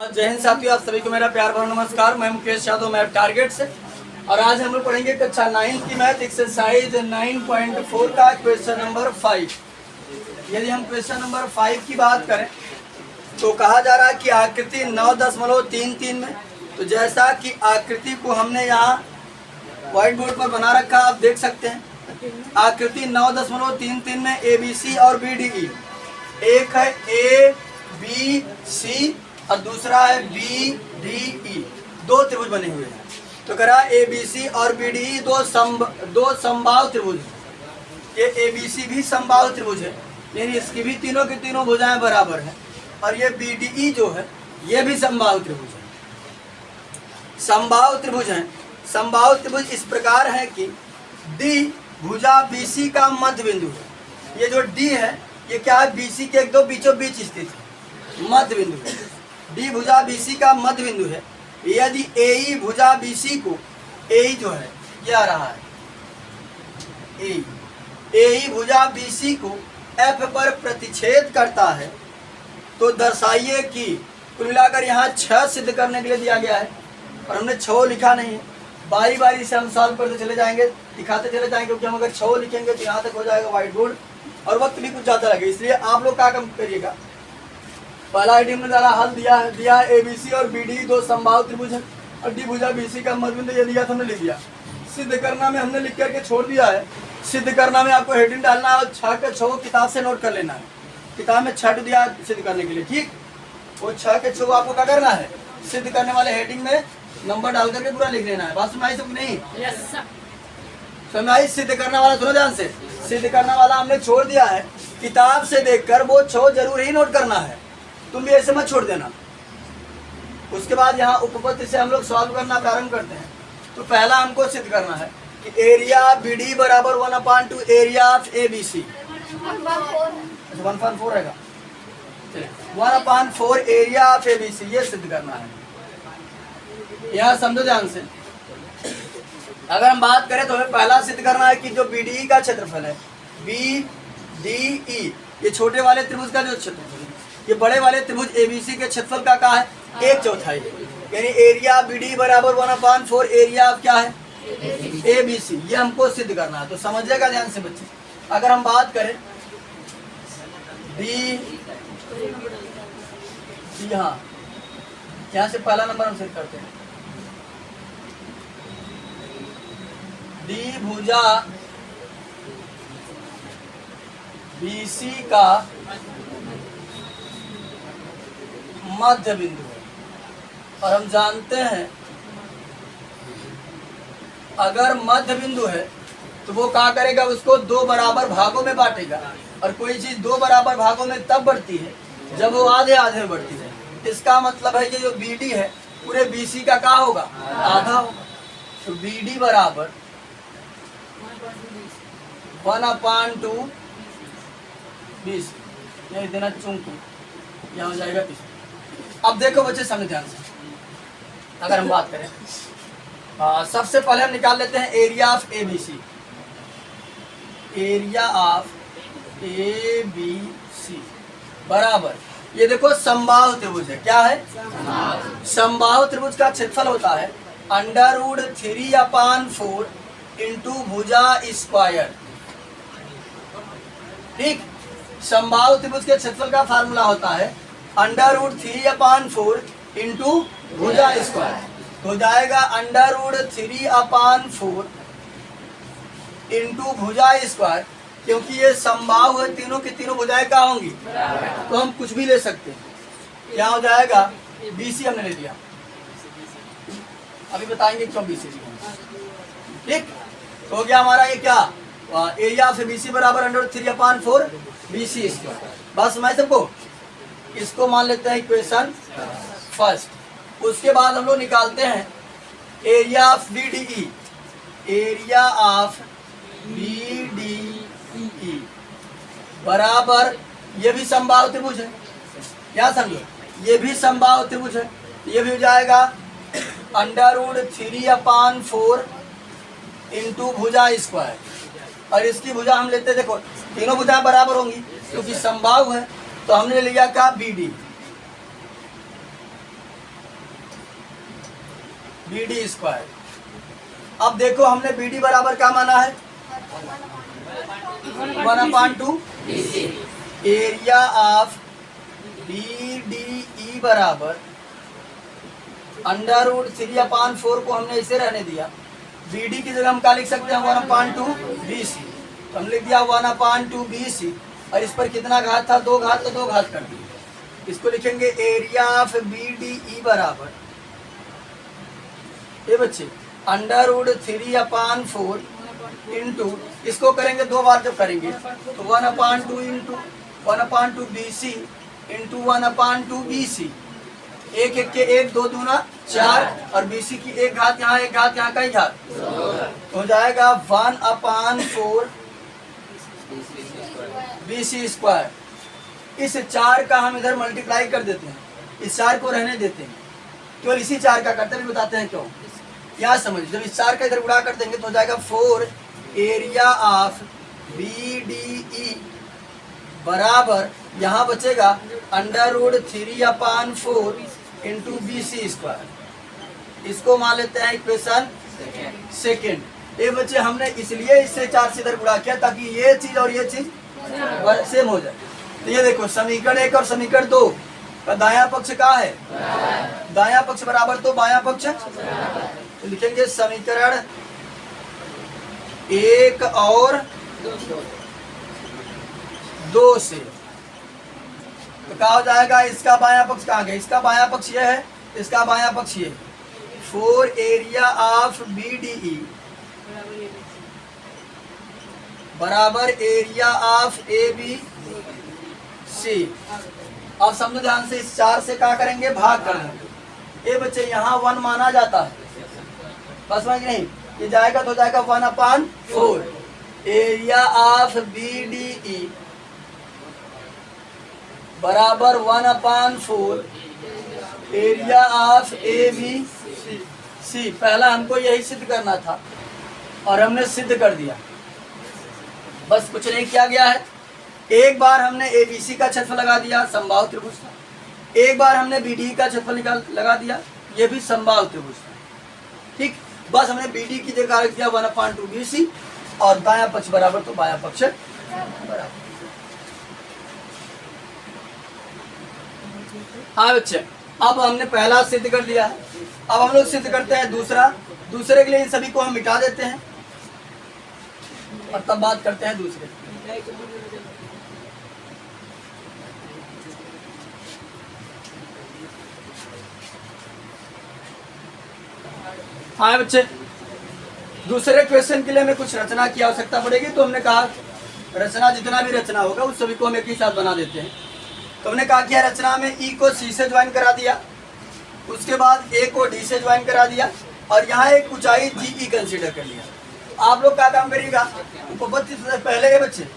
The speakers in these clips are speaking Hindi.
जय हिंद साथियों, आप सभी को मेरा प्यार भरा नमस्कार। मैं मुकेश यादव, मैथ टारगेट से। और आज हम लोग पढ़ेंगे कक्षा 9 की मैथ एक्सरसाइज 9.4 का क्वेश्चन नंबर 5। यदि हम क्वेश्चन नंबर 5 की बात करें तो कहा जा रहा है कि आकृति 9.33 में, तो जैसा कि आकृति को हमने यहाँ व्हाइट बोर्ड पर बना रखा, आप देख सकते हैं। आकृति 9.33 में ABC और BDE, एक है ABC और दूसरा है BDE, दो त्रिभुज बने हुए हैं। तो कह रहा ABC और BDE दो समबाहु त्रिभुज है। ये ABC भी समबाहु त्रिभुज है, यानी इसकी भी तीनों की तीनों भुजाएं बराबर हैं। और ये BDE जो है ये भी समबाहु त्रिभुज है। समबाहु त्रिभुज है। समबाहु त्रिभुज इस प्रकार है कि D भुजा BC का मध्य बिंदु है। ये जो D है ये क्या है, BC के एक दो बीचों बीच स्थित है, मध्य बिंदु है। D भुजा BC का मध्य बिंदु है। यदि AE भुजा BC को, AE जो है ये आ रहा है AE भुजा BC को F पर प्रतिच्छेद करता है, तो दर्शाइए कि कुल मिलाकर यहाँ 6 सिद्ध करने के लिए दिया गया है और हमने 6 लिखा नहीं है। बारी बारी से हम सॉल्व करते चले जाएंगे, दिखाते चले जाएंगे, क्योंकि हम अगर 6 लिखेंगे तो यहाँ तक हो जाएगा व्हाइट बोर्ड और वक्त भी कुछ ज़्यादा लगे। इसलिए आप लोग क्या काम करिएगा, पहला आइटम में ज़रा हल दिया ABC और BD दो समबाहु त्रिभुज है और D भुजा BC का मध्य बिंदु ये दिया था, हमने लिख दिया। सिद्ध करना में हमने लिख करके छोड़ दिया है। सिद्ध करना में आपको हेडिंग डालना है और 6 के 6 किताब से नोट कर लेना है। किताब में 6 दिया सिद्ध करने के लिए, ठीक। वो 6 के 6 आपको क्या करना है, सिद्ध करने वाले हेडिंग में नंबर डाल करके पूरा लिख लेना है। बात समझ आई सब नहीं? समझ आई? सिद्ध करने वाला सुनो ध्यान से, सिद्ध करने वाला हमने छोड़ दिया है। किताब से देखकर वो 6 जरूर ही नोट करना है, तुम भी ऐसे मत छोड़ देना। उसके बाद यहाँ उपपत्ति से हम लोग सॉल्व करना प्रारंभ करते हैं। तो पहला हमको सिद्ध करना है कि एरिया BD बराबर 1/2 एरिया ऑफ ABC। 1/4 रहेगा, 1/4 एरिया ऑफ ABC, ये सिद्ध करना है। यहाँ समझो ध्यान से। अगर हम बात करें तो हमें पहला सिद्ध करना है कि जो BDE का क्षेत्रफल है, BDE ये छोटे वाले त्रिभुज का जो क्षेत्रफल है, ये बड़े वाले त्रिभुज ABC के क्षेत्रफल का क्या है, 1/4, यानी एरिया BD बराबर 1/4 एरिया ऑफ क्या है, ABC। ये हमको सिद्ध करना है। तो समझिएगा ध्यान से बच्चे। अगर हम बात करें यहाँ से पहला नंबर हम सिद्ध करते हैं। D भुजा BC का मध्य बिंदु है और हम जानते हैं अगर मध्य बिंदु है तो वो क्या करेगा, उसको 2 बराबर भागों में बांटेगा। और कोई चीज 2 बराबर भागों में तब बढ़ती है जब वो आधे आधे में बढ़ती है। इसका मतलब है कि जो BD है पूरे BC का क्या होगा, आधा होगा। तो BD बराबर 1/2 BC, नहीं देना चूंकि यहाँ हो जाएगा 30। अब देखो बच्चे समझ ध्यान से। अगर हम बात करें सबसे पहले हम निकाल लेते हैं area of ABC। Area of ABC बराबर, ये देखो समबाहु त्रिभुज है। क्या है, समबाहु त्रिभुज का क्षेत्रफल होता है √3/4 इंटू भुजा स्क्वायर, ठीक। समबाहु त्रिभुज के क्षेत्रफल का फार्मूला होता है √3/4 इंटू भुजा स्क्वायर। तो हो जाएगा √3/4 इंटू भुजा स्क्वायर। क्योंकि ये समबाहु है, तीनों की तीनों भुजाएं क्या होंगी, तो हम कुछ भी ले सकते हैं। क्या हो जाएगा, BC हमने ले लिया, अभी बताएंगे क्यों BC लिया, ठीक। तो हो गया हमारा ये क्या, एरिया ऑफ BC बराबर √3/4 BC स्क्वायर। बात समझ सबको? इसको मान लेते हैं इक्वेशन फर्स्ट। उसके बाद हम लोग निकालते हैं area of BDE। Area of BDE बराबर, ये भी समबाहु त्रिभुज है, क्या समझो, ये भी समबाहु त्रिभुज है। ये भी हो जाएगा √3/4 इंटू भुजा स्क्वायर। और इसकी भुजा हम लेते, देखो तीनों भुजाएं बराबर होंगी क्योंकि समबाहु है, तो हमने लिया क्या, BD। BD square. अब देखो हमने BD बराबर क्या माना है, 1/2 एरिया ऑफ BDE बराबर √3/4 को हमने इसे रहने दिया। BD की जगह हम क्या लिख सकते हैं, 1/2 BC। तो हम लिख दिया 1/2 BC, और इस पर कितना घात था, 2 घात, तो 2 घात कर दिए। इसको लिखेंगे एरिया ऑफ BDE बराबर, ये बच्चे, √3/4 इंटू, इसको करेंगे 2 बार जब करेंगे तो 1/2 इंटू 1/2 BC इंटू 1/2 BC। एक एक के 1, 2 दूना 4, और BC की 1 घात यहाँ, 1 घात यहाँ, कई घात, तो हो जाएगा 1/4 BC स्क्वायर। इस 4 का हम इधर मल्टीप्लाई कर देते हैं, इस 4 को रहने देते हैं, केवल इसी 4 का करते हैं, बताते हैं क्यों। यहाँ समझ, जब इस 4 का इधर गुणा कर देंगे तो हो जाएगा 4 एरिया ऑफ BDE बराबर, यहाँ बचेगा √3/4 इंटू BC स्क्वायर। इसको मान लेते हैं इक्वेशन सेकेंड। ये बच्चे हमने इसलिए इससे 4 से इधर गुणा किया ताकि ये चीज और ये चीज सेम हो जाए। तो ये देखो समीकरण 1 और समीकरण 2 का दायां पक्ष क्या है, दायां पक्ष बराबर तो बायां पक्ष, तो लिखेंगे समीकरण 1 और 2 से, तो क्या हो जाएगा, इसका बायां पक्ष कहाँ गया, इसका बायां पक्ष ये है, इसका बायां पक्ष ये है। 4 एरिया ऑफ BDE बराबर एरिया ऑफ ABC। अब समझो ध्यान से, इस 4 से क्या करेंगे, भाग कर देंगे। ये बच्चे यहाँ 1 माना जाता है, बस समझ नहीं, ये जाएगा तो जाएगा 1/4 एरिया ऑफ BDE बराबर 1/4 एरिया ऑफ ABC। पहला हमको यही सिद्ध करना था और हमने सिद्ध कर दिया, बस कुछ नहीं किया गया है। एक बार हमने ABC का क्षेत्रफल लगा दिया, समबाहु त्रिभुज था। एक बार हमने BD का क्षेत्रफल लगा दिया, ये भी समबाहु त्रिभुज था। ठीक, बस हमने BD की जगह रख दिया 1/2 BC, और दायां पक्ष बराबर तो बायां पक्ष बराबर। हाँ बच्चे, अब हमने पहला सिद्ध कर दिया है, अब हम लोग सिद्ध करते हैं दूसरा। दूसरे के लिए इन सभी को हम मिटा देते हैं और तब बात करते हैं दूसरे। हाँ बच्चे, दूसरे क्वेश्चन के लिए हमें कुछ रचना की आवश्यकता पड़ेगी, तो हमने कहा रचना, जितना भी रचना होगा उस सभी को हम एक ही साथ बना देते हैं। तो हमने कहा कि रचना में E को C से ज्वाइन करा दिया, उसके बाद A को D से ज्वाइन करा दिया, और यहाँ एक ऊंचाई GE कंसीडर कर लिया। आप लोग क्या काम करिएगा, उपपत्ति से पहले, ये बच्चे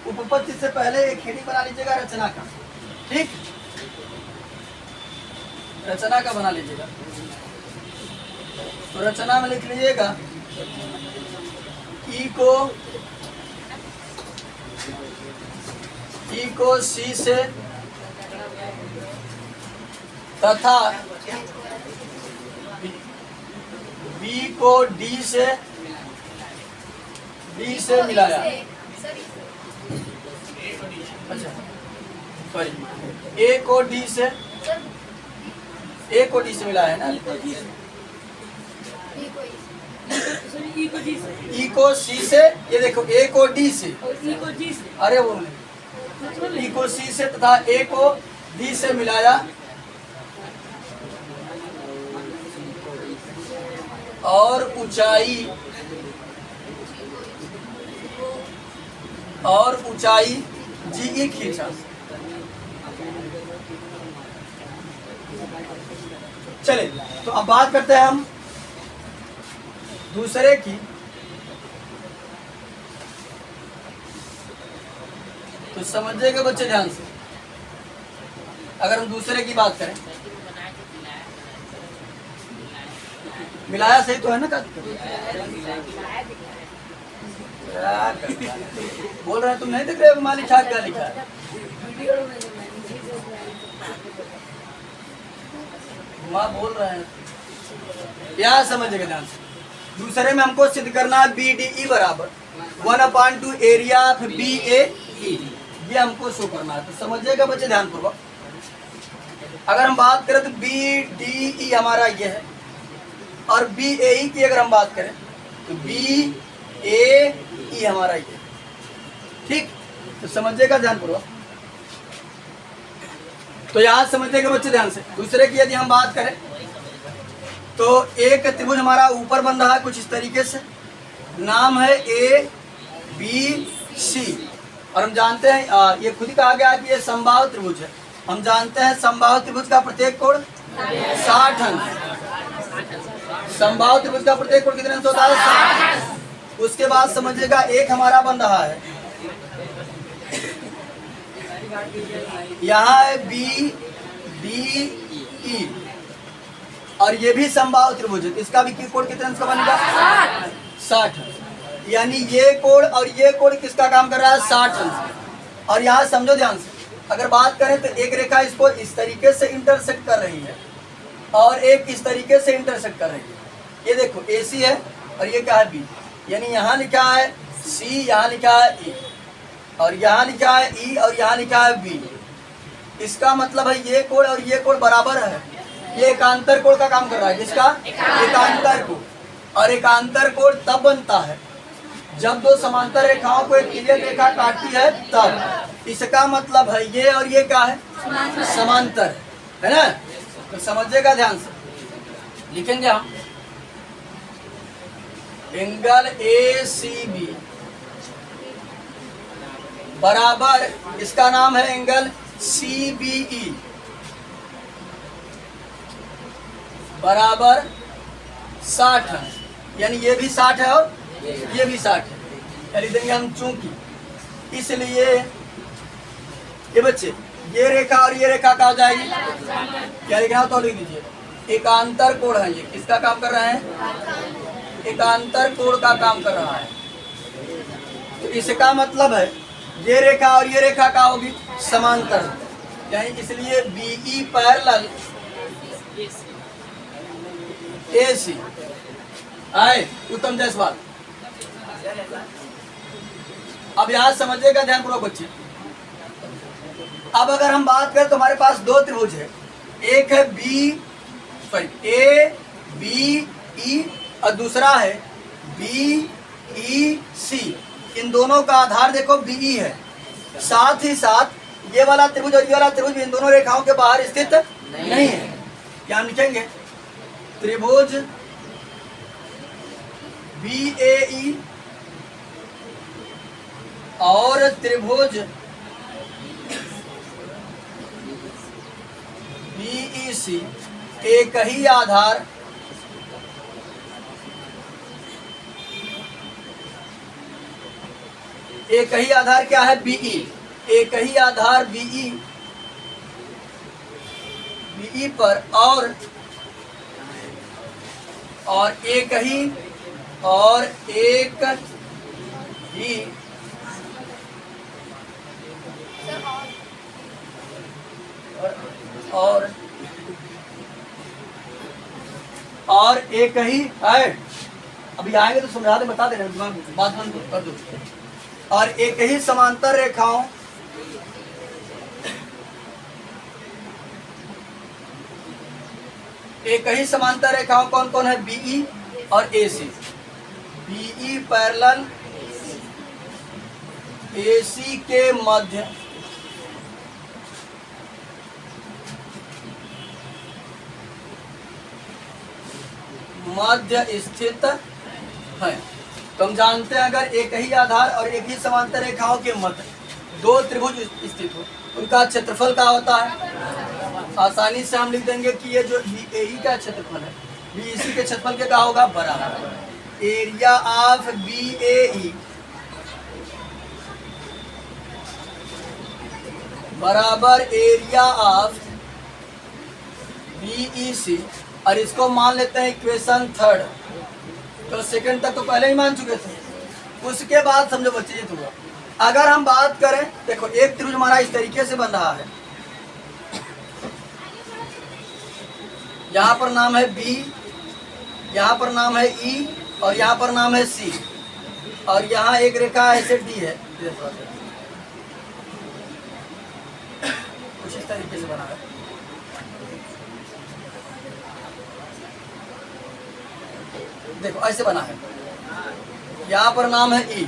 उपपत्ति से पहले एक हेडिंग बना लीजिएगा रचना का। ठीक, रचना का बना लीजिएगा। तो रचना में लिख लीजिएगा E को C से तथा B को D से मिलाया। अच्छा सॉरी, A को D से मिलाया है ना, E को C से, ये देखो A को D से, अरे वो E को C से तथा A को D से मिलाया, और ऊंचाई GE खींचा। चले, तो अब बात करते हैं हम दूसरे की। तो समझिएगा बच्चे ध्यान से, अगर हम दूसरे की बात करें, मिलाया सही तो है ना, बोल रहे हैं तुम नहीं देख रहे मालिक छाप क्या लिखा है, माँ बोल रहे हैं। यहाँ समझिएगा ध्यान से। दूसरे में हमको सिद्ध करना है BDE बराबर 1/2 एरिया ऑफ BAE, ये हमको शो करना है। तो समझिएगा बच्चे ध्यान पूर्वक, अगर हम बात करें तो BDE हमारा ये है, और BAE की अगर हम बात करें तो BAE हमारा ये, ठीक। तो समझिएगा ध्यान पूर्वक, तो यहाँ समझिएगा बच्चे ध्यान से। दूसरे की यदि हम बात करें तो एक त्रिभुज हमारा ऊपर बन रहा है कुछ इस तरीके से, नाम है ABC, और हम जानते हैं ये खुद ही कहा गया कि ये समबाहु त्रिभुज है। हम जानते हैं समबाहु त्रिभुज का प्रत्येक कोण 60 अंश। समबाहु त्रिभुज का प्रत्येक कोण कितने अंश होता है? 60। उसके बाद समझिएगा एक हमारा बन रहा है, यहाँ है BDE, और ये भी समबाहु त्रिभुज है। इसका भी कोण कितने अंश का बनेगा? 60। यानी ये कोण और ये कोण किसका काम कर रहा है? 60 अंश। और यहाँ समझो ध्यान से, अगर बात करें तो एक रेखा इसको इस तरीके से इंटरसेक्ट कर रही है और एक इस तरीके से इंटरसेक्ट कर रही है। ये देखो AC है और ये क्या है B, यानी यहाँ लिखा है C, यहाँ लिखा है E, और यहाँ लिखा है E, और यहाँ लिखा है B। इसका मतलब है ये कोण और ये कोण बराबर है। ये एकांतर कोण का काम कर रहा है। किसका? एकांतर कोण। और एकांतर कोण तब बनता है जब दो समांतर रेखाओं को एक क्लियर रेखा काटती है तब। इसका मतलब है ये और ये क्या है? समांतर है ना। तो समझिएगा ध्यान से, लिखेंगे हम एंगल ACB बराबर, इसका नाम है एंगल CBE बराबर 60 है। यानी ये भी 60 है और ये भी 60 है। लिख देंगे हम चूंकि, इसलिए ये बच्चे ये रेखा और ये रेखा क्या हो जाएगी? क्या लिखना हो तो लिख दीजिए, एकांतर कोण है। ये किसका काम कर रहा है? एकांतर कोण का काम कर रहा है। तो इसका मतलब है ये रेखा और ये रेखा क्या होगी? समांतर। यानी इसलिए BE पैरेलल AC आए। उत्तम जायसवाल, अब यहाँ समझिएगा ध्यानपूर्वक बच्चे। अब अगर हम बात करें तो हमारे पास दो त्रिभुज है, एक है ABE और दूसरा है BEC। इन दोनों का आधार देखो BE है। साथ ही साथ ये वाला त्रिभुज और ये वाला त्रिभुज इन दोनों रेखाओं के बाहर स्थित नहीं है। क्या हम लिखेंगे? त्रिभुज BAE और त्रिभुज BEC एक ही आधार क्या है? BE। एक ही आधार BE पर और एक ही और एक ही है। अभी आएंगे तो समझा दे, बता दे रहे हैं, बात बंद कर दो। और एक ही समांतर रेखाओं कौन कौन है? BE और AC। BE पैरेलल AC के मध्य स्थित है। तो हम जानते हैं अगर एक ही आधार और एक ही समांतर रेखाओं के मध्य दो त्रिभुज स्थित हो, उनका क्षेत्रफल क्या होता है? आसानी से हम लिख देंगे कि ये जो BAE का क्षेत्रफल है BEC के क्षेत्रफल के क्या होगा? बराबर एरिया ऑफ BAE बराबर एरिया ऑफ BEC। और इसको मान लेते हैं इक्वेशन 3। तो सेकंड तक तो पहले ही मान चुके थे। उसके बाद समझो बच्चे, ये तो अगर हम बात करें, देखो एक त्रिभुज हमारा इस तरीके से बन रहा है, यहाँ पर नाम है B, यहाँ पर नाम है ई और यहाँ पर नाम है सी, और यहाँ एक रेखा ऐसे डी है, कुछ इस तरीके से बना है। देखो ऐसे बना है, यहाँ पर नाम है ई।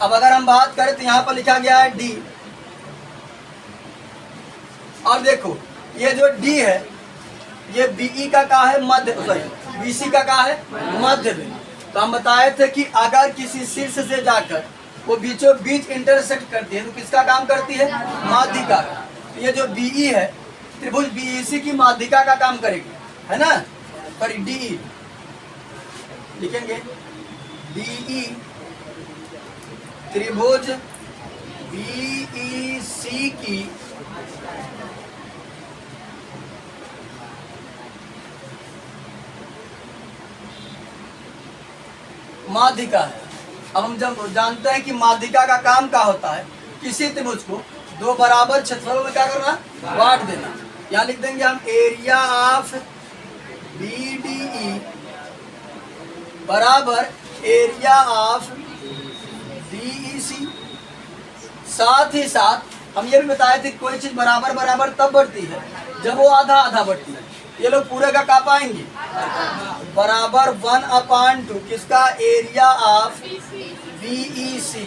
अब अगर हम बात करें तो यहाँ पर लिखा गया है डी, और देखो ये जो डी है ये बीई का है मध्य, सॉरी बीसी का है मध्य में। तो हम बताए थे कि अगर किसी शीर्ष से जाकर वो बीचों बीच इंटरसेक्ट करती है तो किसका काम करती है? माध्यिका। तो ये जो बीई है त्रिभुज बीईसी की माध्यिका का काम करेगी, है ना। सॉरी डीई लिखेंगे, डीई त्रिभुज बीईसी की माध्यिका है। अब हम जब जानते हैं कि माध्यिका का काम क्या होता है, किसी त्रिभुज को दो बराबर क्षेत्रफलों में क्या करना? बांट देना। यहाँ लिख देंगे हम एरिया ऑफ बीडीई बराबर एरिया ऑफ बीईसी। साथ ही साथ हम ये भी बताए थे कोई चीज बराबर बराबर तब बढ़ती है जब वो आधा आधा बढ़ती है। ये लोग पूरे का क्या पाएंगे? बराबर 1/2 किसका? Area of BEC.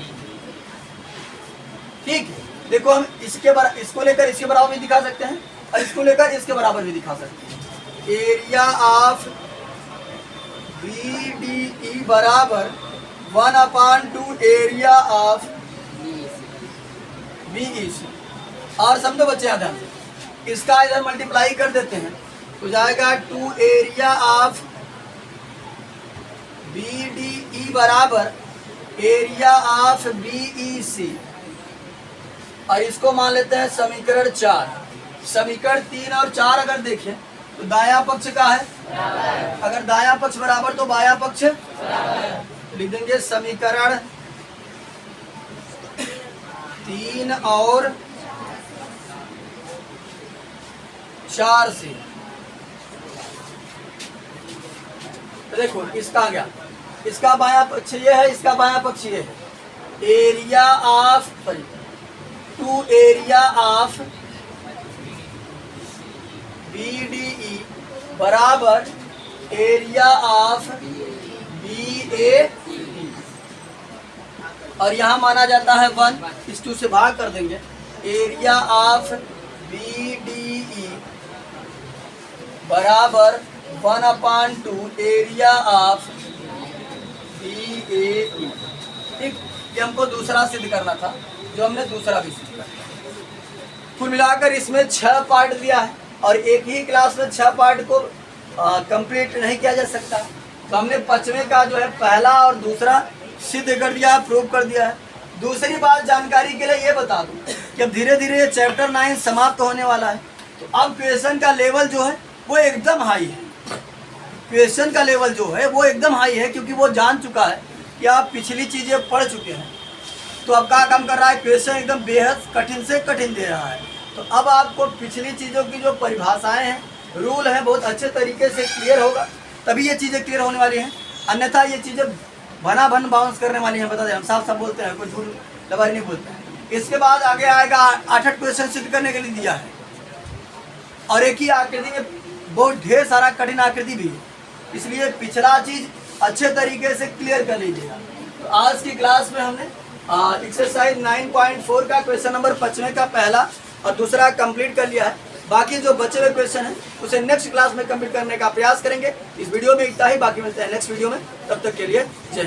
ठीक है, देखो हम इसको लेकर इसके बराबर भी दिखा सकते हैं और इसको लेकर इसके बराबर भी दिखा सकते हैं। एरिया ऑफ बीडीई बराबर 1/2 एरिया ऑफ बीईसी। और समझो बच्चे यहाँ ध्यान से, इसका इधर मल्टीप्लाई कर देते हैं तो जाएगा 2 एरिया ऑफ बीडीई बराबर एरिया ऑफ बीईसी। और इसको मान लेते हैं समीकरण 4। समीकरण 3 और 4 अगर देखें तो दाया पक्ष का है, अगर दाया पक्ष बराबर तो बाया पक्ष लिख देंगे। समीकरण 3 और 4 से देखो इसका आ गया, इसका बाया पक्ष ये है, इसका बाया पक्ष ये है। Area of 2 area of BDE बराबर एरिया ऑफ बीए, और यहाँ माना जाता है 1, इस 2 से भाग कर देंगे। एरिया ऑफ बीडीई बराबर 1/2 एरिया ऑफ बीए। ठीक, ये हमको दूसरा सिद्ध करना था, जो हमने दूसरा भी सिद्ध कर। कुल मिलाकर इसमें 6 पार्ट दिया है और एक ही क्लास में 6 पार्ट को कंप्लीट नहीं किया जा सकता। तो हमने 5वें का जो है पहला और दूसरा सिद्ध कर दिया है, प्रूव कर दिया है। दूसरी बात जानकारी के लिए ये बता दूं कि अब धीरे धीरे ये चैप्टर 9 समाप्त होने वाला है। तो अब क्वेश्चन का लेवल जो है वो एकदम हाई है। क्वेश्चन का लेवल जो है वो एकदम हाई है, क्योंकि वो जान चुका है कि आप पिछली चीज़ें पढ़ चुके हैं। तो अब क्या काम कर रहा है? क्वेश्चन एकदम बेहद कठिन से कठिन दे रहा है। तो अब आपको पिछली चीज़ों की जो परिभाषाएं हैं, रूल हैं, बहुत अच्छे तरीके से क्लियर होगा, तभी ये चीज़ें क्लियर होने वाली हैं। अन्यथा ये चीज़ें भना भन बाउंस करने वाली हैं। बता दें, हम साफ साफ बोलते हैं, कोई झूठ लबारी नहीं बोलते हैं। इसके बाद आगे आएगा 8 क्वेश्चन सिद्ध करने के लिए दिया है, और एक ही आकृति में बहुत ढेर सारा कठिन आकृति भी है, इसलिए पिछला चीज़ अच्छे तरीके से क्लियर कर लीजिएगा। तो आज की क्लास में हमने एक्सरसाइज 9.4 का क्वेश्चन नंबर 5वें का पहला और दूसरा कंप्लीट कर लिया है। बाकी जो बचे हुए क्वेश्चन हैं उसे नेक्स्ट क्लास में कंप्लीट करने का प्रयास करेंगे। इस वीडियो में इतना ही, बाकी मिलते हैं नेक्स्ट वीडियो में। तब तक के लिए जय।